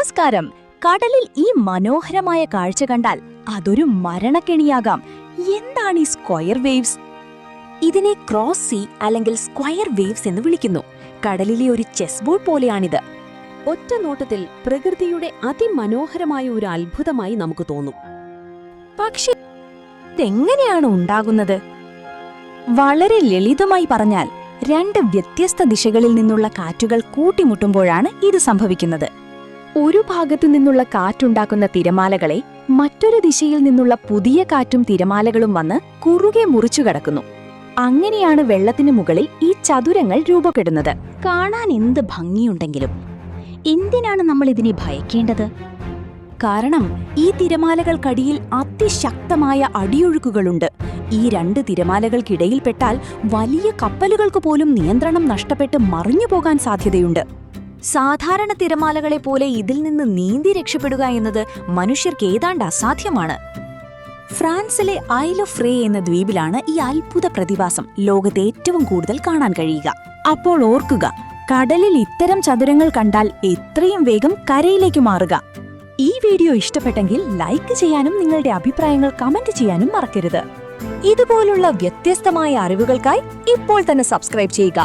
നമസ്കാരം. കടലിൽ ഈ മനോഹരമായ കാഴ്ച കണ്ടാൽ അതൊരു മരണക്കെണിയാകാം. എന്താണ് ഈ സ്ക്വയർ വേവ്സ്? ഇതിനെ ക്രോസ് സീ അല്ലെങ്കിൽ സ്ക്വയർ വേവ്സ് എന്ന് വിളിക്കുന്നു. കടലിലെ ഒരു ചെസ് ബോർഡ് പോലെയാണിത്. ഒറ്റ നോട്ടത്തിൽ പ്രകൃതിയുടെ അതിമനോഹരമായ ഒരു അത്ഭുതമായി നമുക്ക് തോന്നും. പക്ഷേ ഇതെങ്ങനെയാണ് ഉണ്ടാകുന്നത്? വളരെ ലളിതമായി പറഞ്ഞാൽ, രണ്ട് വ്യത്യസ്ത ദിശകളിൽ നിന്നുള്ള കാറ്റുകൾ കൂട്ടിമുട്ടുമ്പോഴാണ് ഇത് സംഭവിക്കുന്നത്. ഒരു ഭാഗത്തു നിന്നുള്ള കാറ്റുണ്ടാക്കുന്ന തിരമാലകളെ മറ്റൊരു ദിശയിൽ നിന്നുള്ള പുതിയ കാറ്റും തിരമാലകളും വന്ന് കുറുകെ മുറിച്ചു കടക്കുന്നു. അങ്ങനെയാണ് വെള്ളത്തിനു മുകളിൽ ഈ ചതുരങ്ങൾ രൂപപ്പെടുന്നത്. കാണാൻ എന്ത് ഭംഗിയുണ്ടെങ്കിലും എന്തിനാണ് നമ്മൾ ഇതിനെ ഭയക്കേണ്ടത്? കാരണം ഈ തിരമാലകൾക്കടിയിൽ അതിശക്തമായ അടിയൊഴുക്കുകളുണ്ട്. ഈ രണ്ട് തിരമാലകൾക്കിടയിൽപ്പെട്ടാൽ വലിയ കപ്പലുകൾക്ക് പോലും നിയന്ത്രണം നഷ്ടപ്പെട്ട് മറിഞ്ഞു പോകാൻ സാധ്യതയുണ്ട്. സാധാരണ തിരമാലകളെ പോലെ ഇതിൽ നിന്ന് നീന്തി രക്ഷപ്പെടുക എന്നത് മനുഷ്യർക്ക് ഏതാണ്ട് അസാധ്യമാണ്. ഫ്രാൻസിലെ ഐൽ ഓഫ് റേ എന്ന ദ്വീപിലാണ് ഈ അത്ഭുത പ്രതിഭാസം ലോകത്തെ ഏറ്റവും കൂടുതൽ കാണാൻ കഴിയുക. അപ്പോൾ ഓർക്കുക, കടലിൽ ഇത്തരം ചതുരങ്ങൾ കണ്ടാൽ എത്രയും വേഗം കരയിലേക്ക് മാറുക. ഈ വീഡിയോ ഇഷ്ടപ്പെട്ടെങ്കിൽ ലൈക്ക് ചെയ്യാനും നിങ്ങളുടെ അഭിപ്രായങ്ങൾ കമന്റ് ചെയ്യാനും മറക്കരുത്. ഇതുപോലുള്ള വ്യത്യസ്തമായ അറിവുകൾക്കായി ഇപ്പോൾ തന്നെ സബ്സ്ക്രൈബ് ചെയ്യുക.